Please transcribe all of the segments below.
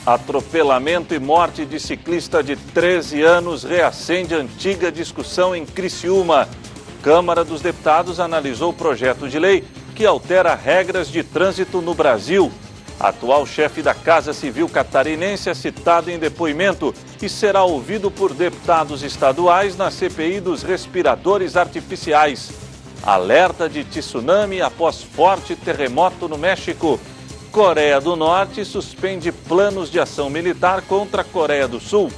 Atropelamento e morte de ciclista de 13 anos reacende antiga discussão em Criciúma. Câmara dos Deputados analisou o projeto de lei que altera regras de trânsito no Brasil. Atual chefe da Casa Civil catarinense é citado em depoimento e será ouvido por deputados estaduais na CPI dos respiradores artificiais. Alerta de tsunami após forte terremoto no México. Coreia do Norte suspende planos de ação militar contra a Coreia do Sul.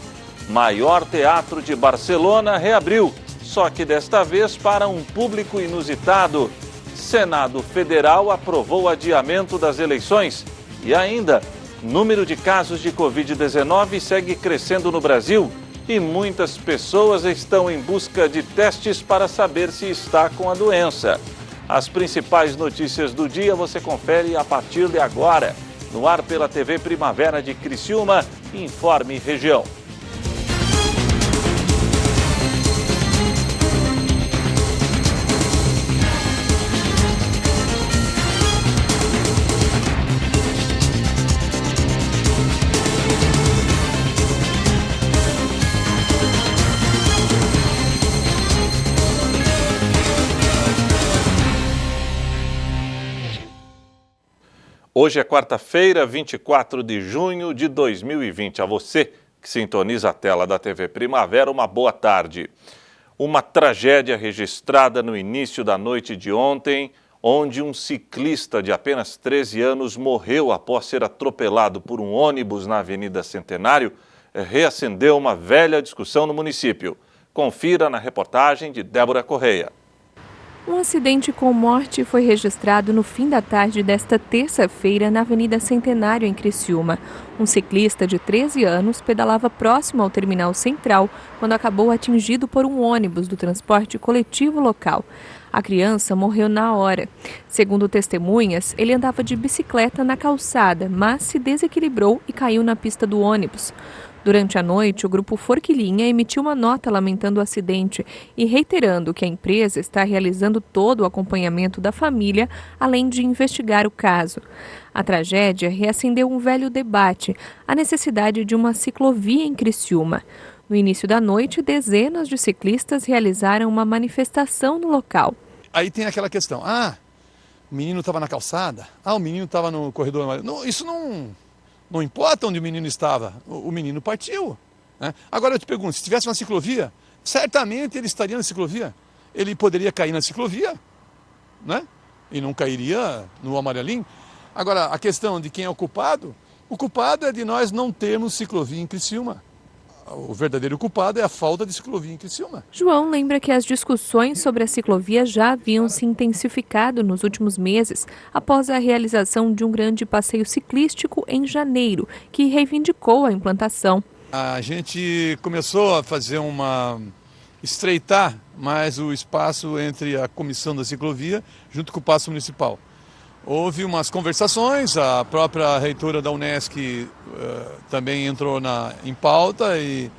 Maior teatro de Barcelona reabriu, só que desta vez para um público inusitado. Senado Federal aprovou o adiamento das eleições. E ainda, número de casos de Covid-19 segue crescendo no Brasil e muitas pessoas estão em busca de testes para saber se está com a doença. As principais notícias do dia você confere a partir de agora. No ar pela TV Primavera de Criciúma, Informe Região. Hoje é quarta-feira, 24 de junho de 2020. A você que sintoniza a tela da TV Primavera, uma boa tarde. Uma tragédia registrada no início da noite de ontem, onde um ciclista de apenas 13 anos morreu após ser atropelado por um ônibus na Avenida Centenário, reacendeu uma velha discussão no município. Confira na reportagem de Débora Correia. Um acidente com morte foi registrado no fim da tarde desta terça-feira na Avenida Centenário, em Criciúma. Um ciclista de 13 anos pedalava próximo ao terminal central quando acabou atingido por um ônibus do transporte coletivo local. A criança morreu na hora. Segundo testemunhas, ele andava de bicicleta na calçada, mas se desequilibrou e caiu na pista do ônibus. Durante a noite, o grupo Forquilinha emitiu uma nota lamentando o acidente e reiterando que a empresa está realizando todo o acompanhamento da família, além de investigar o caso. A tragédia reacendeu um velho debate, a necessidade de uma ciclovia em Criciúma. No início da noite, dezenas de ciclistas realizaram uma manifestação no local. Aí tem aquela questão, o menino estava na calçada, o menino estava no corredor amarelo. Não, isso não importa onde o menino estava, o menino partiu. Né? Agora eu te pergunto, se tivesse uma ciclovia, certamente ele estaria na ciclovia. Ele poderia cair na ciclovia, né? E não cairia no amarelinho. Agora, a questão de quem é o culpado é de nós não termos ciclovia em Criciúma. O verdadeiro culpado é a falta de ciclovia em Criciúma. João lembra que as discussões sobre a ciclovia já haviam se intensificado nos últimos meses, após a realização de um grande passeio ciclístico em janeiro, que reivindicou a implantação. A gente começou a estreitar mais o espaço entre a comissão da ciclovia junto com o Paço Municipal. Houve umas conversações, a própria reitora da Unesc também entrou em pauta e,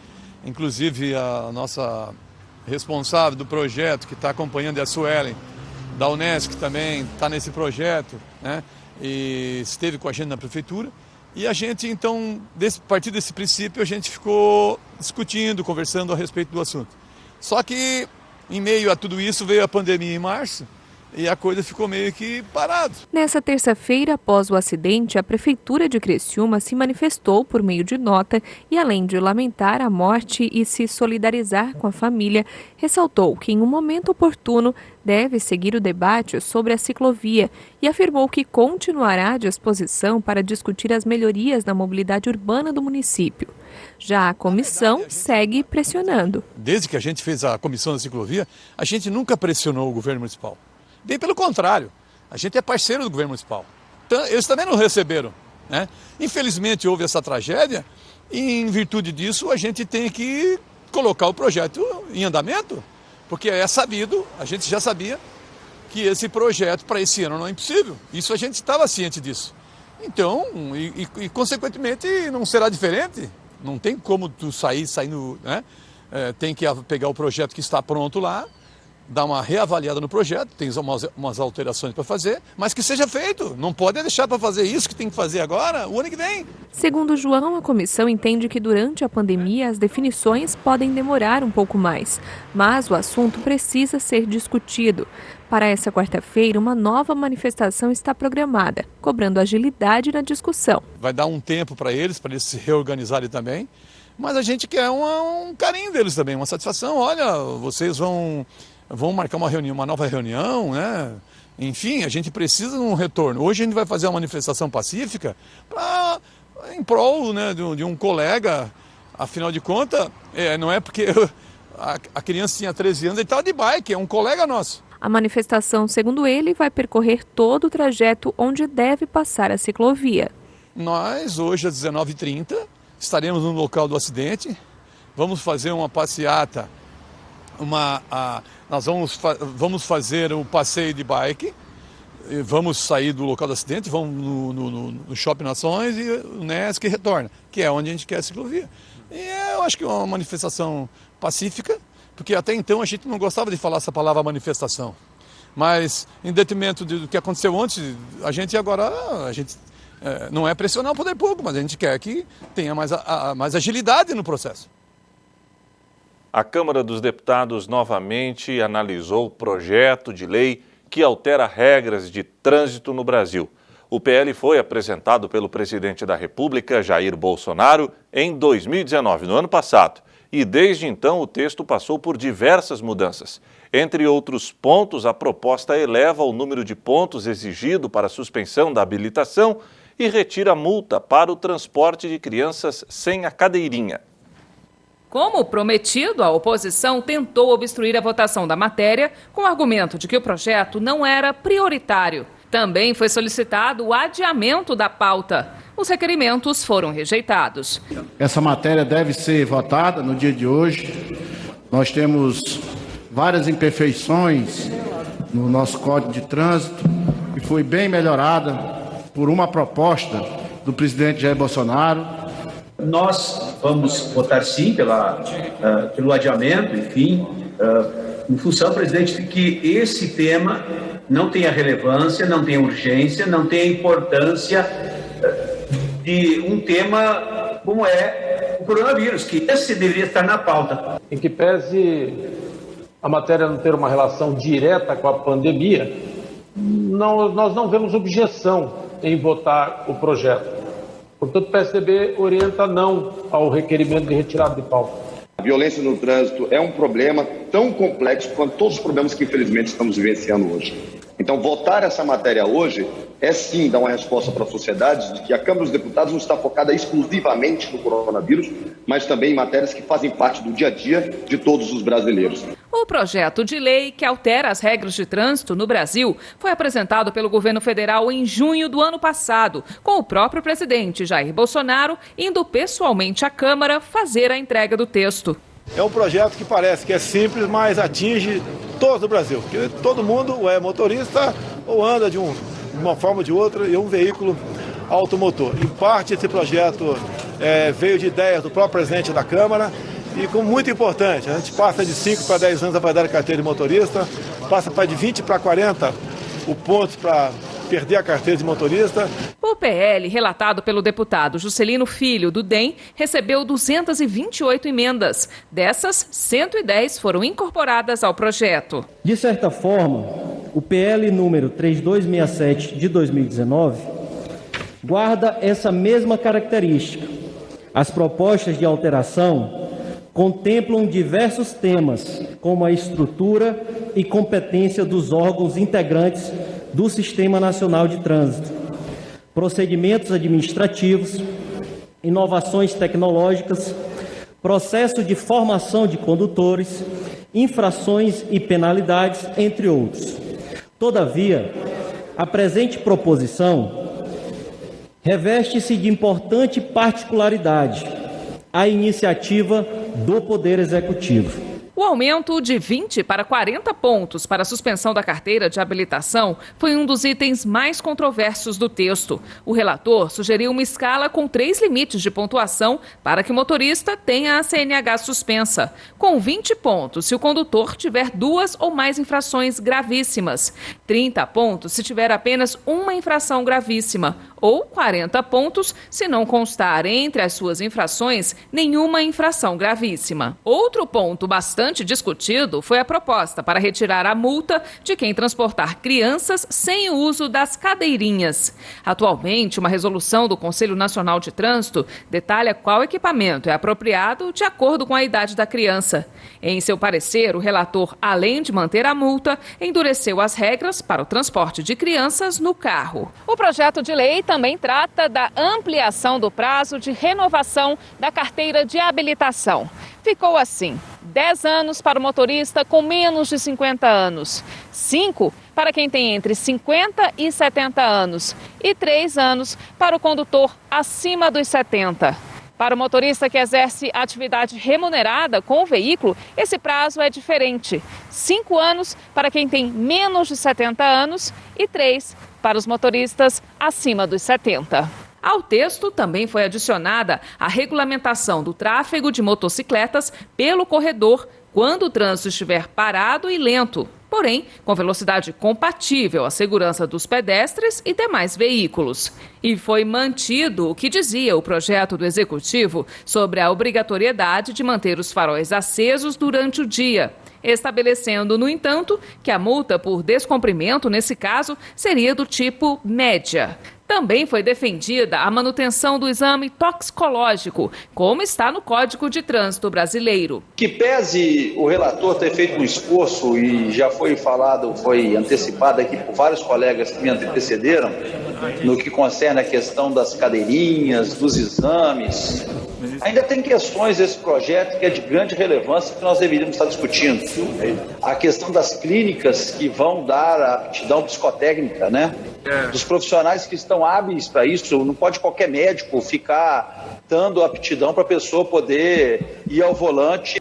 inclusive, a nossa responsável do projeto, que está acompanhando, é a Suelen, da Unesc, também está nesse projeto, né? E esteve com a gente na prefeitura. E a gente, então, a partir desse princípio, a gente ficou discutindo, conversando a respeito do assunto. Só que, em meio a tudo isso, veio a pandemia em março. E a coisa ficou meio que parada. Nessa terça-feira, após o acidente, a Prefeitura de Criciúma se manifestou por meio de nota e, além de lamentar a morte e se solidarizar com a família, ressaltou que, em um momento oportuno, deve seguir o debate sobre a ciclovia e afirmou que continuará à disposição para discutir as melhorias na mobilidade urbana do município. Já a comissão segue pressionando. Desde que a gente fez a comissão da ciclovia, a gente nunca pressionou o governo municipal. Bem pelo contrário, a gente é parceiro do governo municipal. Então, eles também não receberam, né? Infelizmente houve essa tragédia e, em virtude disso, a gente tem que colocar o projeto em andamento, porque é sabido, a gente já sabia que esse projeto para esse ano não é impossível. Isso a gente estava ciente disso. Então, consequentemente, não será diferente. Não tem como tu saindo, né? Tem que pegar o projeto que está pronto lá dar uma reavaliada no projeto, tem umas alterações para fazer, mas que seja feito. Não pode deixar para fazer isso que tem que fazer agora, o ano que vem. Segundo João, a comissão entende que durante a pandemia as definições podem demorar um pouco mais, mas o assunto precisa ser discutido. Para essa quarta-feira, uma nova manifestação está programada, cobrando agilidade na discussão. Vai dar um tempo para eles se reorganizarem também, mas a gente quer um carinho deles também, uma satisfação. Olha, vocês vão marcar uma reunião, uma nova reunião, né? Enfim, a gente precisa de um retorno. Hoje a gente vai fazer uma manifestação pacífica em prol, né, de um colega. Afinal de contas, não é porque a criança tinha 13 anos, ele estava de bike, é um colega nosso. A manifestação, segundo ele, vai percorrer todo o trajeto onde deve passar a ciclovia. Nós, hoje às 19h30, estaremos no local do acidente, vamos fazer uma passeata, nós vamos fazer o passeio de bike, vamos sair do local do acidente, vamos no Shopping Nações e o Unesc retorna, que é onde a gente quer a ciclovia. E eu acho que é uma manifestação pacífica, porque até então a gente não gostava de falar essa palavra manifestação. Mas, em detrimento do que aconteceu ontem, a gente não é pressionar o poder público, mas a gente quer que tenha mais agilidade no processo. A Câmara dos Deputados novamente analisou o projeto de lei que altera regras de trânsito no Brasil. O PL foi apresentado pelo presidente da República, Jair Bolsonaro, em 2019, no ano passado. E desde então o texto passou por diversas mudanças. Entre outros pontos, a proposta eleva o número de pontos exigido para a suspensão da habilitação e retira a multa para o transporte de crianças sem a cadeirinha. Como prometido, a oposição tentou obstruir a votação da matéria com o argumento de que o projeto não era prioritário. Também foi solicitado o adiamento da pauta. Os requerimentos foram rejeitados. Essa matéria deve ser votada no dia de hoje. Nós temos várias imperfeições no nosso Código de Trânsito e foi bem melhorada por uma proposta do presidente Jair Bolsonaro. Nós vamos votar sim pelo adiamento, enfim, em função, presidente, de que esse tema não tem a relevância, não tem a urgência, não tem a importância de um tema como é o coronavírus, que esse deveria estar na pauta. Em que pese a matéria não ter uma relação direta com a pandemia, nós não vemos objeção em votar o projeto. Portanto, o PSDB orienta não ao requerimento de retirada de pauta. A violência no trânsito é um problema tão complexo quanto todos os problemas que, infelizmente, estamos vivenciando hoje. Então, votar essa matéria hoje é sim dar uma resposta para a sociedade de que a Câmara dos Deputados não está focada exclusivamente no coronavírus, mas também em matérias que fazem parte do dia a dia de todos os brasileiros. O projeto de lei que altera as regras de trânsito no Brasil foi apresentado pelo governo federal em junho do ano passado, com o próprio presidente Jair Bolsonaro indo pessoalmente à Câmara fazer a entrega do texto. É um projeto que parece que é simples, mas atinge todo o Brasil. Porque todo mundo ou é motorista ou anda de uma forma ou de outra em um veículo automotor. Em parte, esse projeto veio de ideias do próprio presidente da Câmara e, como muito importante, a gente passa de 5 para 10 anos a validade da carteira de motorista, passa para de 20 para 40 o ponto para perder a carteira de motorista. O PL, relatado pelo deputado Juscelino Filho, do DEM, recebeu 228 emendas. Dessas, 110 foram incorporadas ao projeto. De certa forma, o PL número 3267 de 2019 guarda essa mesma característica. As propostas de alteração contemplam diversos temas, como a estrutura e competência dos órgãos integrantes do Sistema Nacional de Trânsito, procedimentos administrativos, inovações tecnológicas, processo de formação de condutores, infrações e penalidades, entre outros. Todavia, a presente proposição reveste-se de importante particularidade, a iniciativa do Poder Executivo. O aumento de 20 para 40 pontos para a suspensão da carteira de habilitação foi um dos itens mais controversos do texto. O relator sugeriu uma escala com 3 limites de pontuação para que o motorista tenha a CNH suspensa, com 20 pontos se o condutor tiver 2 ou mais infrações gravíssimas, 30 pontos se tiver apenas uma infração gravíssima ou 40 pontos se não constar entre as suas infrações nenhuma infração gravíssima. Outro ponto bastante discutido foi a proposta para retirar a multa de quem transportar crianças sem o uso das cadeirinhas. Atualmente, uma resolução do Conselho Nacional de Trânsito detalha qual equipamento é apropriado de acordo com a idade da criança. Em seu parecer, o relator, além de manter a multa, endureceu as regras para o transporte de crianças no carro. O projeto de lei também trata da ampliação do prazo de renovação da carteira de habilitação. Ficou assim: 10 anos para o motorista com menos de 50 anos, 5 para quem tem entre 50 e 70 anos e 3 anos para o condutor acima dos 70. Para o motorista que exerce atividade remunerada com o veículo, esse prazo é diferente: 5 anos para quem tem menos de 70 anos e 3 para os motoristas acima dos 70. Ao texto também foi adicionada a regulamentação do tráfego de motocicletas pelo corredor quando o trânsito estiver parado e lento, porém com velocidade compatível à segurança dos pedestres e demais veículos. E foi mantido o que dizia o projeto do Executivo sobre a obrigatoriedade de manter os faróis acesos durante o dia, estabelecendo, no entanto, que a multa por descumprimento, nesse caso, seria do tipo média. Também foi defendida a manutenção do exame toxicológico, como está no Código de Trânsito Brasileiro. Que pese o relator ter feito um esforço, e já foi falado, foi antecipado aqui por vários colegas que me antecederam, no que concerne a questão das cadeirinhas, dos exames, ainda tem questões desse projeto que é de grande relevância que nós deveríamos estar discutindo. A questão das clínicas que vão dar a aptidão psicotécnica, né? Dos profissionais que estão hábeis para isso. Não pode qualquer médico ficar dando aptidão para a pessoa poder ir ao volante.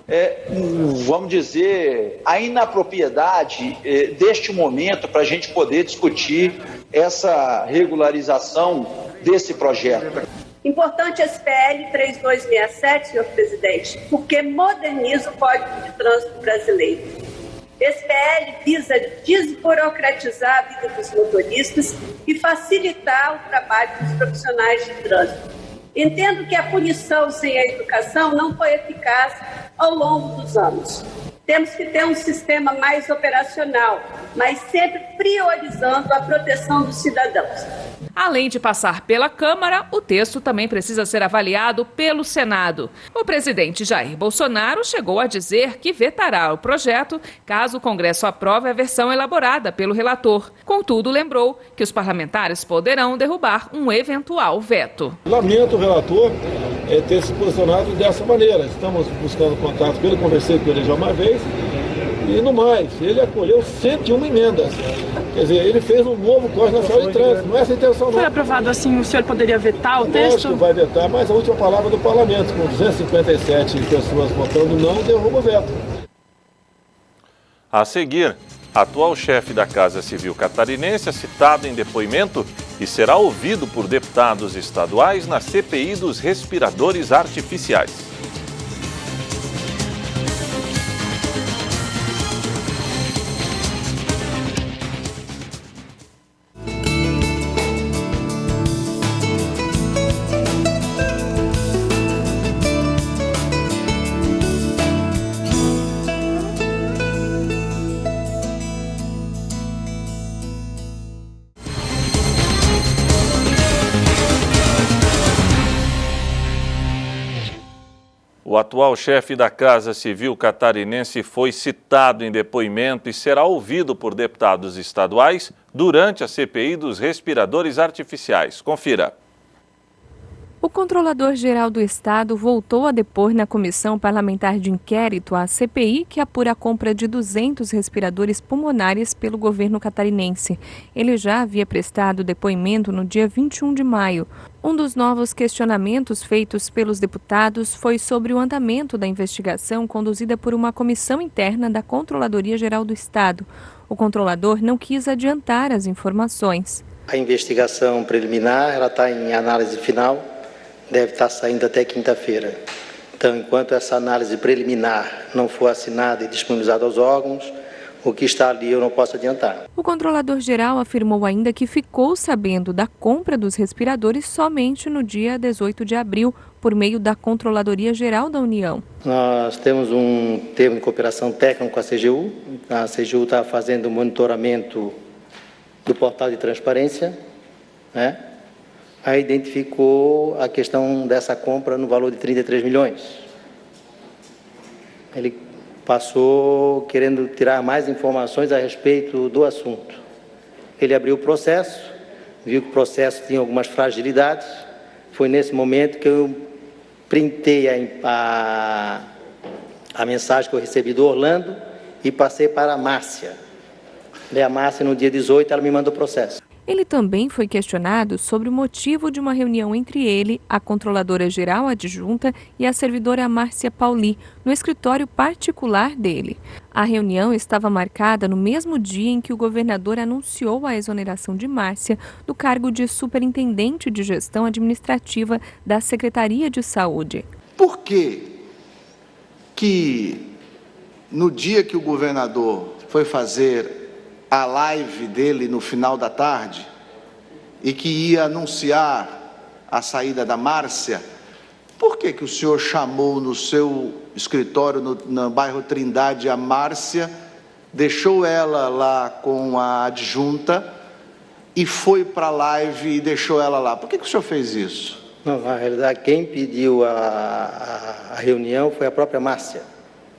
Vamos dizer, a inapropriedade deste momento para a gente poder discutir essa regularização desse projeto. Importante esse PL 3267, senhor presidente, porque moderniza o Código de Trânsito brasileiro. Esse PL visa desburocratizar a vida dos motoristas e facilitar o trabalho dos profissionais de trânsito. Entendo que a punição sem a educação não foi eficaz ao longo dos anos. Temos que ter um sistema mais operacional, mas sempre priorizando a proteção dos cidadãos. Além de passar pela Câmara, o texto também precisa ser avaliado pelo Senado. O presidente Jair Bolsonaro chegou a dizer que vetará o projeto caso o Congresso aprove a versão elaborada pelo relator. Contudo, lembrou que os parlamentares poderão derrubar um eventual veto. Lamento o relator ter se posicionado dessa maneira. Estamos buscando contato com ele, conversei com ele já uma vez. E no mais, ele acolheu 101 emendas. Quer dizer, ele fez um novo Código Nacional de Trânsito. Não é essa a intenção, não. Foi aprovado assim, o senhor poderia vetar o texto? Lógico que vai vetar, mas a última palavra do parlamento, com 257 pessoas votando não, derruba o veto. A seguir, atual chefe da Casa Civil catarinense é citado em depoimento e será ouvido por deputados estaduais na CPI dos respiradores artificiais. O atual chefe da Casa Civil catarinense foi citado em depoimento e será ouvido por deputados estaduais durante a CPI dos respiradores artificiais. Confira. O Controlador-Geral do Estado voltou a depor na Comissão Parlamentar de Inquérito, a CPI, que apura a compra de 200 respiradores pulmonares pelo governo catarinense. Ele já havia prestado depoimento no dia 21 de maio. Um dos novos questionamentos feitos pelos deputados foi sobre o andamento da investigação conduzida por uma comissão interna da Controladoria Geral do Estado. O controlador não quis adiantar as informações. A investigação preliminar está em análise final, deve estar saindo até quinta-feira. Então, enquanto essa análise preliminar não for assinada e disponibilizada aos órgãos, o que está ali eu não posso adiantar. O controlador-geral afirmou ainda que ficou sabendo da compra dos respiradores somente no dia 18 de abril, por meio da Controladoria Geral da União. Nós temos um termo de cooperação técnica com a CGU. A CGU está fazendo o monitoramento do portal de transparência, né? Aí identificou a questão dessa compra no valor de 33 milhões. Ele passou querendo tirar mais informações a respeito do assunto. Ele abriu o processo, viu que o processo tinha algumas fragilidades. Foi nesse momento que eu printei a mensagem que eu recebi do Orlando e passei para a Márcia. E a Márcia, no dia 18, ela me mandou o processo. Ele também foi questionado sobre o motivo de uma reunião entre ele, a controladora-geral adjunta e a servidora Márcia Pauli, no escritório particular dele. A reunião estava marcada no mesmo dia em que o governador anunciou a exoneração de Márcia do cargo de superintendente de gestão administrativa da Secretaria de Saúde. Por que no dia que o governador foi fazer a live dele no final da tarde e que ia anunciar a saída da Márcia, por que o senhor chamou no seu escritório no bairro Trindade a Márcia, deixou ela lá com a adjunta e foi para a live e deixou ela lá? Por que o senhor fez isso? Não, na realidade, quem pediu a reunião foi a própria Márcia.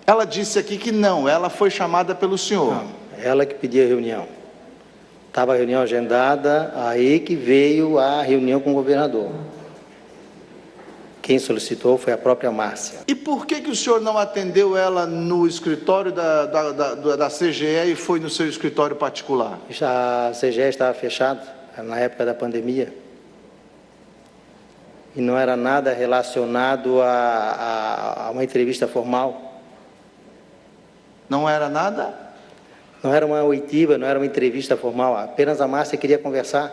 Ela disse aqui que não, ela foi chamada pelo senhor. Não, ela que pediu a reunião. Estava a reunião agendada, aí que veio a reunião com o governador. Quem solicitou foi a própria Márcia. E por que o senhor não atendeu ela no escritório da CGE e foi no seu escritório particular? A CGE estava fechada na época da pandemia. E não era nada relacionado a uma entrevista formal. Não era nada? Não era uma oitiva, não era uma entrevista formal. Apenas a Márcia queria conversar.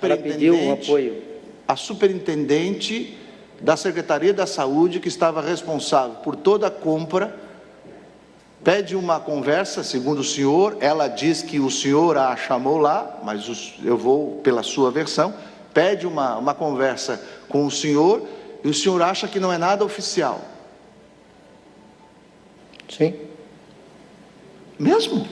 Ela pediu um apoio. A superintendente da Secretaria da Saúde, que estava responsável por toda a compra, pede uma conversa, segundo o senhor. Ela diz que o senhor a chamou lá, mas eu vou pela sua versão. Pede uma conversa com o senhor e o senhor acha que não é nada oficial. Sim. Mesmo?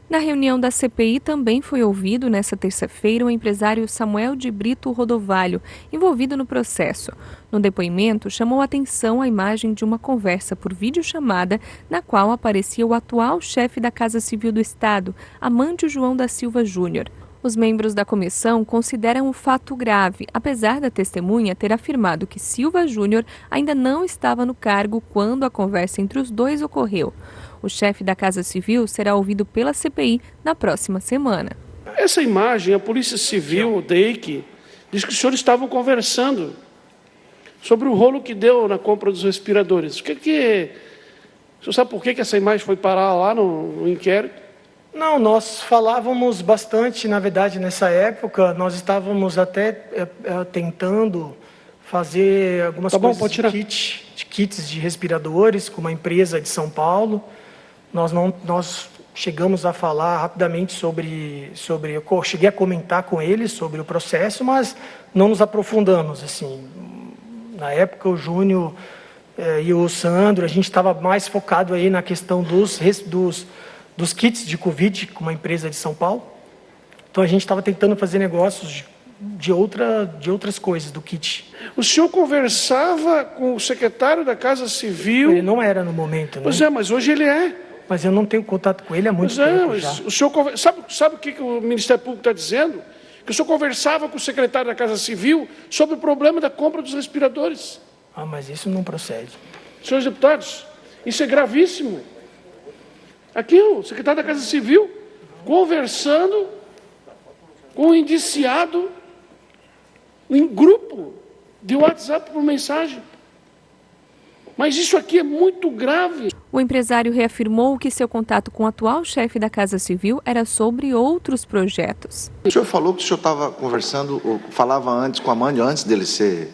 Na reunião da CPI também foi ouvido nesta terça-feira o empresário Samuel de Brito Rodovalho, envolvido no processo. No depoimento, chamou a atenção a imagem de uma conversa por videochamada na qual aparecia o atual chefe da Casa Civil do Estado, Amândio João da Silva Júnior. Os membros da comissão consideram o fato grave, apesar da testemunha ter afirmado que Silva Júnior ainda não estava no cargo quando a conversa entre os dois ocorreu. O chefe da Casa Civil será ouvido pela CPI na próxima semana. Essa imagem, a Polícia Civil, o DEIC, diz que os senhores estavam conversando sobre o rolo que deu na compra dos respiradores. O senhor sabe por que essa imagem foi parar lá no inquérito? Não, nós falávamos bastante, na verdade, nessa época. Nós estávamos até tentando fazer algumas coisas de kits de respiradores com uma empresa de São Paulo. Nós chegamos a falar rapidamente sobre eu cheguei a comentar com eles sobre o processo, mas não nos aprofundamos. Assim, na época, o Júnior e o Sandro, a gente estava mais focado aí na questão dos kits de Covid com uma empresa de São Paulo. Então, a gente estava tentando fazer negócios de outras coisas, do kit. O senhor conversava com o secretário da Casa Civil? Ele não era no momento, né? Pois é, mas hoje ele é. Mas eu não tenho contato com ele há muito tempo já. O senhor sabe o que o Ministério Público está dizendo? Que o senhor conversava com o secretário da Casa Civil sobre o problema da compra dos respiradores. Ah, mas isso não procede. Senhores deputados, isso é gravíssimo. Aqui o secretário da Casa Civil conversando com o indiciado em grupo de WhatsApp por mensagem. Mas isso aqui é muito grave. O empresário reafirmou que seu contato com o atual chefe da Casa Civil era sobre outros projetos. O senhor falou que o senhor estava conversando, ou falava antes com a Amândio, antes dele ser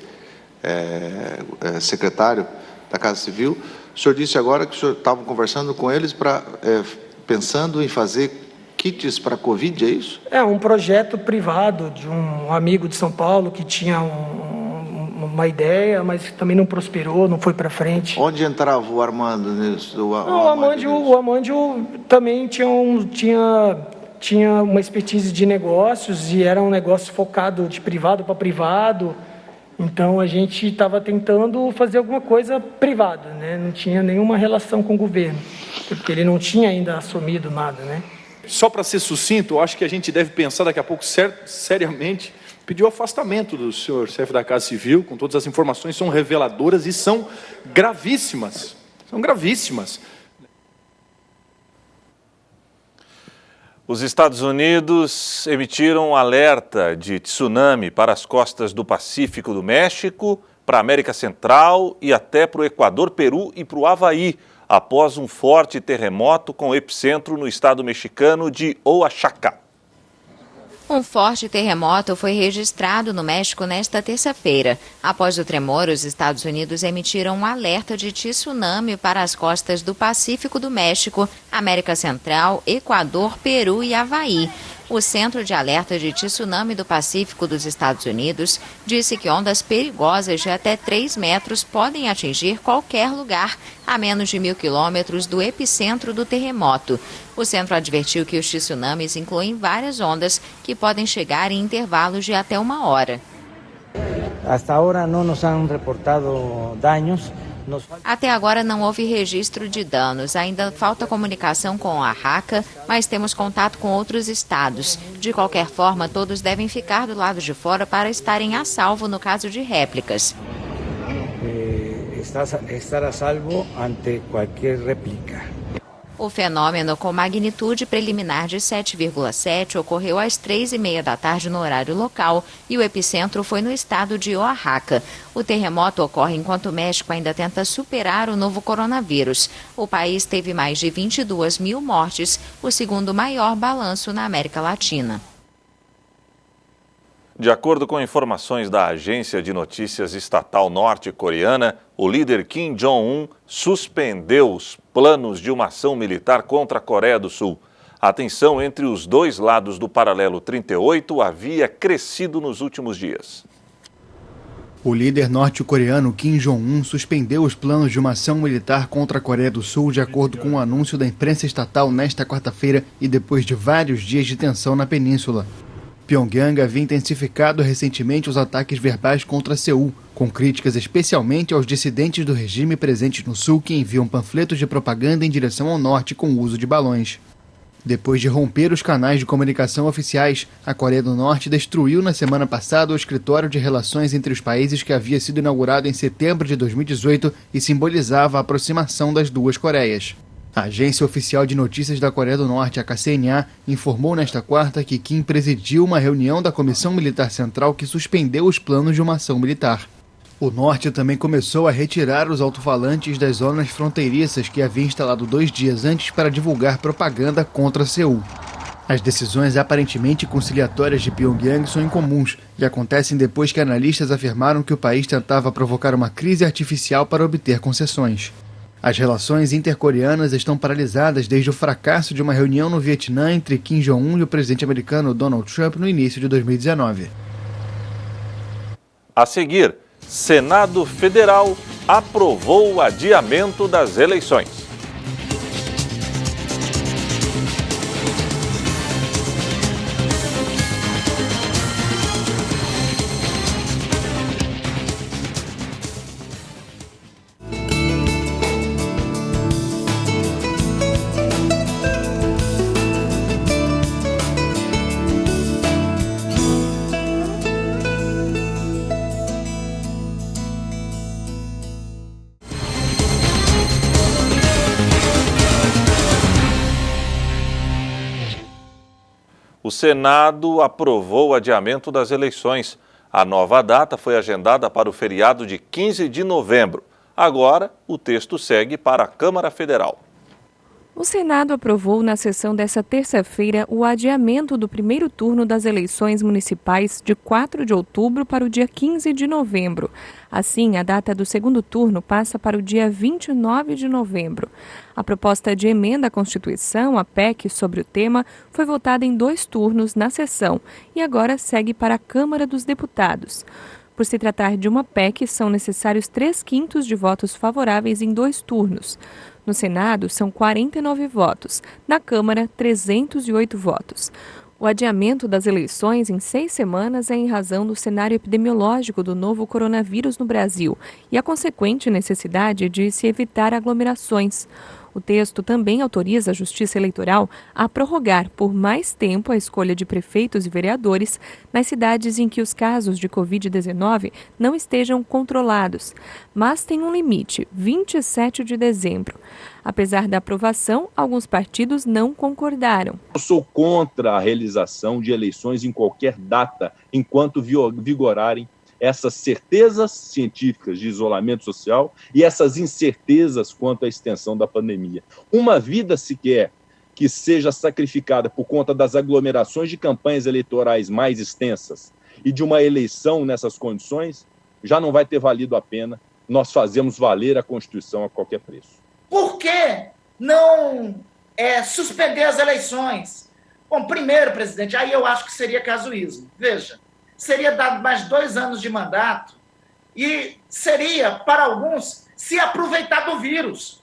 secretário da Casa Civil. O senhor disse agora que o senhor estava conversando com eles pensando em fazer kits para Covid, é isso? É um projeto privado de um amigo de São Paulo que tinha uma ideia, mas também não prosperou, não foi para frente. Onde entrava o Armando nisso? O Amândio também tinha uma expertise de negócios e era um negócio focado de privado para privado. Então a gente estava tentando fazer alguma coisa privada, né? Não tinha nenhuma relação com o governo, porque ele não tinha ainda assumido nada, né? Só para ser sucinto, eu acho que a gente deve pensar daqui a pouco seriamente, pedir o afastamento do senhor chefe da Casa Civil, com todas as informações, são reveladoras e são gravíssimas. São gravíssimas. Os Estados Unidos emitiram um alerta de tsunami para as costas do Pacífico do México, para a América Central e até para o Equador, Peru e para o Havaí, após um forte terremoto com epicentro no estado mexicano de Oaxaca. Um forte terremoto foi registrado no México nesta terça-feira. Após o tremor, os Estados Unidos emitiram um alerta de tsunami para as costas do Pacífico do México, América Central, Equador, Peru e Havaí. O Centro de Alerta de Tsunami do Pacífico dos Estados Unidos disse que ondas perigosas de até 3 metros podem atingir qualquer lugar a menos de 1.000 quilômetros do epicentro do terremoto. O centro advertiu que os tsunamis incluem várias ondas que podem chegar em intervalos de até 1 hora. Hasta ahora no nos han reportado daños. Até agora não houve registro de danos. Ainda falta comunicação com Oaxaca, mas temos contato com outros estados. De qualquer forma, todos devem ficar do lado de fora para estarem a salvo no caso de réplicas. Estar a salvo ante qualquer réplica. O fenômeno, com magnitude preliminar de 7,7, ocorreu às 3h30 da tarde no horário local e o epicentro foi no estado de Oaxaca. O terremoto ocorre enquanto o México ainda tenta superar o novo coronavírus. O país teve mais de 22.000 mortes, o segundo maior balanço na América Latina. De acordo com informações da agência de notícias estatal norte-coreana, o líder Kim Jong-un suspendeu os planos de uma ação militar contra a Coreia do Sul. A tensão entre os dois lados do paralelo 38 havia crescido nos últimos dias. O líder norte-coreano Kim Jong-un suspendeu os planos de uma ação militar contra a Coreia do Sul de acordo com o anúncio da imprensa estatal nesta quarta-feira e depois de vários dias de tensão na península. Pyongyang havia intensificado recentemente os ataques verbais contra Seul, com críticas especialmente aos dissidentes do regime presentes no sul que enviam panfletos de propaganda em direção ao norte com o uso de balões. Depois de romper os canais de comunicação oficiais, a Coreia do Norte destruiu na semana passada o escritório de relações entre os países que havia sido inaugurado em setembro de 2018 e simbolizava a aproximação das duas Coreias. A agência oficial de notícias da Coreia do Norte, a KCNA, informou nesta quarta que Kim presidiu uma reunião da Comissão Militar Central que suspendeu os planos de uma ação militar. O Norte também começou a retirar os alto-falantes das zonas fronteiriças que havia instalado 2 dias antes para divulgar propaganda contra Seul. As decisões aparentemente conciliatórias de Pyongyang são incomuns e acontecem depois que analistas afirmaram que o país tentava provocar uma crise artificial para obter concessões. As relações intercoreanas estão paralisadas desde o fracasso de uma reunião no Vietnã entre Kim Jong-un e o presidente americano Donald Trump no início de 2019. A seguir, Senado Federal aprovou o adiamento das eleições. O Senado aprovou o adiamento das eleições. A nova data foi agendada para o feriado de 15 de novembro. Agora, o texto segue para a Câmara Federal. O Senado aprovou na sessão desta terça-feira o adiamento do primeiro turno das eleições municipais de 4 de outubro para o dia 15 de novembro. Assim, a data do segundo turno passa para o dia 29 de novembro. A proposta de emenda à Constituição, a PEC, sobre o tema, foi votada em 2 turnos na sessão e agora segue para a Câmara dos Deputados. Por se tratar de uma PEC, são necessários 3/5 de votos favoráveis em 2 turnos. No Senado, são 49 votos. Na Câmara, 308 votos. O adiamento das eleições em 6 semanas é em razão do cenário epidemiológico do novo coronavírus no Brasil e a consequente necessidade de se evitar aglomerações. O texto também autoriza a Justiça Eleitoral a prorrogar por mais tempo a escolha de prefeitos e vereadores nas cidades em que os casos de Covid-19 não estejam controlados, mas tem um limite, 27 de dezembro. Apesar da aprovação, alguns partidos não concordaram. Eu sou contra a realização de eleições em qualquer data, enquanto vigorarem essas certezas científicas de isolamento social e essas incertezas quanto à extensão da pandemia. Uma vida sequer que seja sacrificada por conta das aglomerações de campanhas eleitorais mais extensas e de uma eleição nessas condições, já não vai ter valido a pena. Nós fazemos valer a Constituição a qualquer preço. Por que não suspender as eleições? Bom, primeiro, presidente, aí eu acho que seria casuísmo. Veja, seria dado mais 2 anos de mandato e seria, para alguns, se aproveitar do vírus.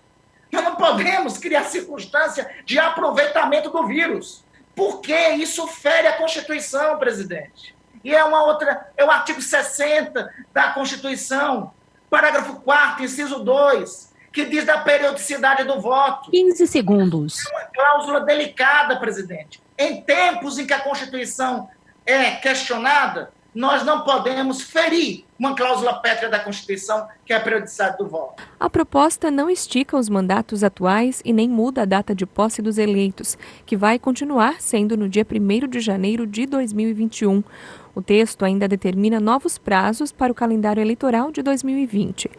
Nós não podemos criar circunstância de aproveitamento do vírus, porque isso fere a Constituição, presidente. E é o artigo 60 da Constituição, parágrafo 4º, inciso 2, que diz da periodicidade do voto. 15 segundos. É uma cláusula delicada, presidente. Em tempos em que a Constituição é questionada, nós não podemos ferir uma cláusula pétrea da Constituição, que é a periodicidade do voto. A proposta não estica os mandatos atuais e nem muda a data de posse dos eleitos, que vai continuar sendo no dia 1º de janeiro de 2021. O texto ainda determina novos prazos para o calendário eleitoral de 2020.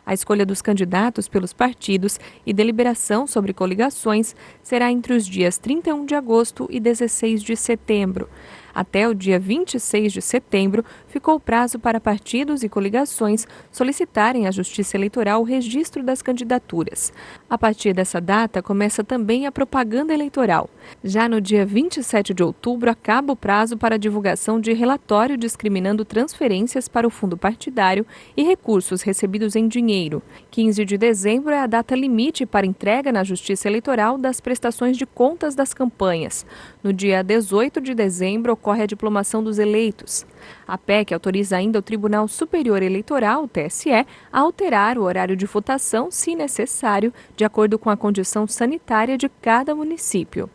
A escolha dos candidatos pelos partidos e deliberação sobre coligações será entre os dias 31 de agosto e 16 de setembro. Até o dia 26 de setembro, ficou o prazo para partidos e coligações solicitarem à Justiça Eleitoral o registro das candidaturas. A partir dessa data, começa também a propaganda eleitoral. Já no dia 27 de outubro, acaba o prazo para a divulgação de relatório discriminando transferências para o fundo partidário e recursos recebidos em dinheiro. 15 de dezembro é a data limite para entrega na Justiça Eleitoral das prestações de contas das campanhas. No dia 18 de dezembro, ocorre a diplomação dos eleitos. A PEC autoriza ainda o Tribunal Superior Eleitoral, o TSE, a alterar o horário de votação, se necessário, de acordo com a condição sanitária de cada município.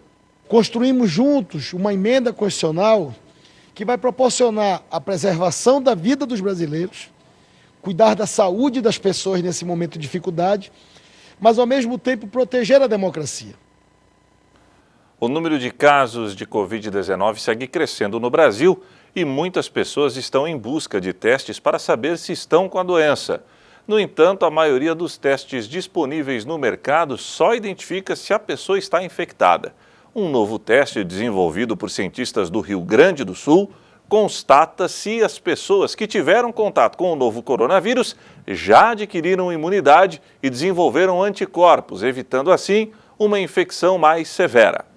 Construímos juntos uma emenda constitucional que vai proporcionar a preservação da vida dos brasileiros, cuidar da saúde das pessoas nesse momento de dificuldade, mas ao mesmo tempo proteger a democracia. O número de casos de Covid-19 segue crescendo no Brasil e muitas pessoas estão em busca de testes para saber se estão com a doença. No entanto, a maioria dos testes disponíveis no mercado só identifica se a pessoa está infectada. Um novo teste desenvolvido por cientistas do Rio Grande do Sul constata se as pessoas que tiveram contato com o novo coronavírus já adquiriram imunidade e desenvolveram anticorpos, evitando assim uma infecção mais severa.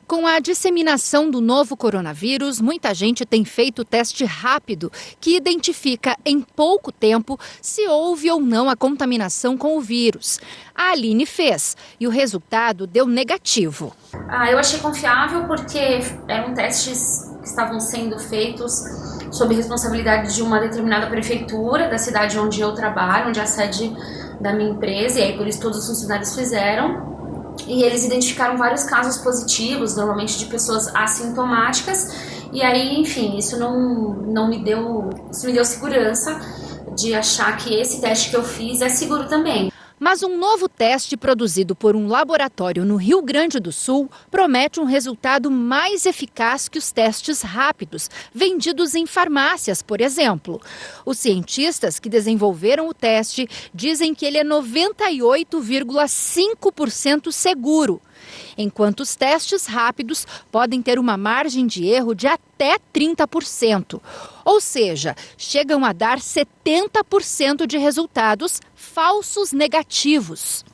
Com a disseminação do novo coronavírus, muita gente tem feito teste rápido, que identifica em pouco tempo se houve ou não a contaminação com o vírus. A Aline fez e o resultado deu negativo. Eu achei confiável porque eram testes que estavam sendo feitos sob responsabilidade de uma determinada prefeitura da cidade onde eu trabalho, onde é a sede da minha empresa, e aí por isso todos os funcionários fizeram. E eles identificaram vários casos positivos, normalmente de pessoas assintomáticas, e aí, enfim, isso me deu segurança de achar que esse teste que eu fiz é seguro também. Mas um novo teste produzido por um laboratório no Rio Grande do Sul promete um resultado mais eficaz que os testes rápidos, vendidos em farmácias, por exemplo. Os cientistas que desenvolveram o teste dizem que ele é 98,5% seguro, enquanto os testes rápidos podem ter uma margem de erro de até 30%. Ou seja, chegam a dar 70% de resultados falsos negativos.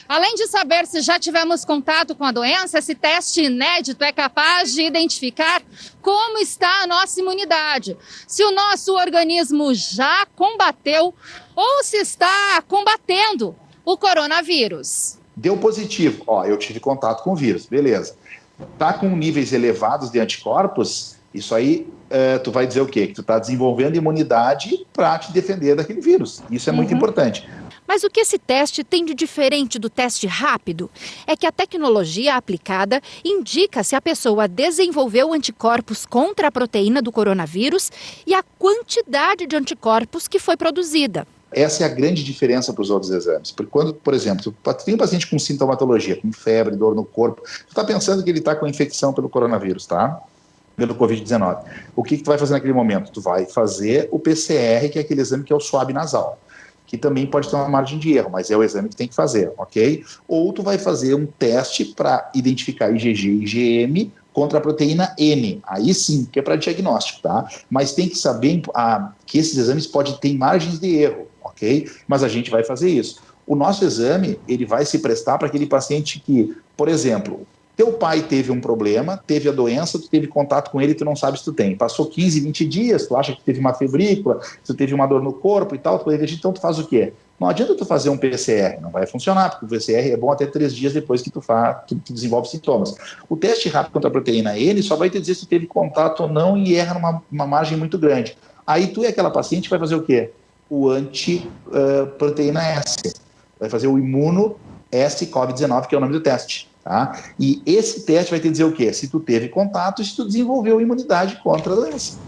Além de saber se já tivemos contato com a doença, esse teste inédito é capaz de identificar como está a nossa imunidade, se o nosso organismo já combateu ou se está combatendo o coronavírus. Deu positivo, eu tive contato com o vírus, beleza. Tá com níveis elevados de anticorpos, isso aí tu vai dizer o quê? Que tu está desenvolvendo imunidade para te defender daquele vírus. Isso é muito importante. Mas o que esse teste tem de diferente do teste rápido é que a tecnologia aplicada indica se a pessoa desenvolveu anticorpos contra a proteína do coronavírus e a quantidade de anticorpos que foi produzida. Essa é a grande diferença para os outros exames. Porque quando, por exemplo, tu tem um paciente com sintomatologia, com febre, dor no corpo, tu está pensando que ele está com infecção pelo coronavírus, tá? Pelo Covid-19. O que tu vai fazer naquele momento? Tu vai fazer o PCR, que é aquele exame que é o swab nasal, que também pode ter uma margem de erro, mas é o exame que tem que fazer, ok? Ou tu vai fazer um teste para identificar IgG e IgM contra a proteína N, aí sim, que é para diagnóstico, tá? Mas tem que saber que esses exames podem ter margens de erro, ok? Mas a gente vai fazer isso. O nosso exame, ele vai se prestar para aquele paciente que, por exemplo, teu pai teve um problema, teve a doença, tu teve contato com ele, tu não sabe se tu tem. Passou 15, 20 dias, tu acha que teve uma febrícula, tu teve uma dor no corpo e tal, então tu faz o quê? Não adianta tu fazer um PCR, não vai funcionar, porque o PCR é bom até 3 dias depois que tu desenvolve sintomas. O teste rápido contra a proteína N só vai te dizer se tu teve contato ou não e erra numa margem muito grande. Aí tu e aquela paciente vai fazer o quê? O anti-proteína S. Vai fazer o imuno S-COVID-19, que é o nome do teste. Tá? E esse teste vai te dizer o quê? Se tu teve contato e se tu desenvolveu imunidade contra a doença.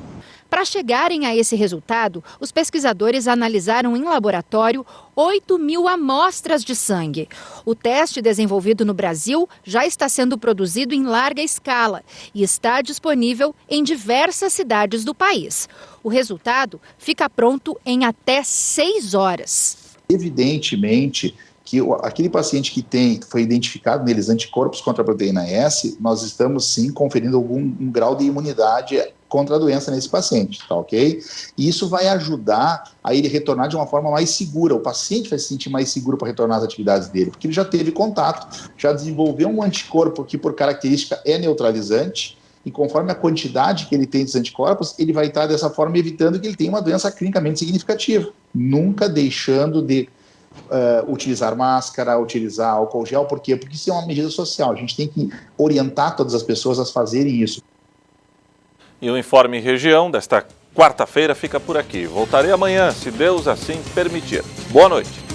Para chegarem a esse resultado, os pesquisadores analisaram em laboratório 8.000 amostras de sangue. O teste desenvolvido no Brasil já está sendo produzido em larga escala e está disponível em diversas cidades do país. O resultado fica pronto em até 6 horas. Evidentemente que aquele paciente que foi identificado neles anticorpos contra a proteína S, nós estamos sim conferindo um grau de imunidade contra a doença nesse paciente, tá ok? E isso vai ajudar a ele retornar de uma forma mais segura. O paciente vai se sentir mais seguro para retornar às atividades dele, porque ele já teve contato, já desenvolveu um anticorpo que por característica é neutralizante, e conforme a quantidade que ele tem dos anticorpos, ele vai estar dessa forma evitando que ele tenha uma doença clinicamente significativa, nunca deixando de utilizar máscara, utilizar álcool gel. Por quê? Porque isso é uma medida social. A gente tem que orientar todas as pessoas a fazerem isso. E o Informe Região desta quarta-feira fica por aqui. Voltarei amanhã, se Deus assim permitir. Boa noite.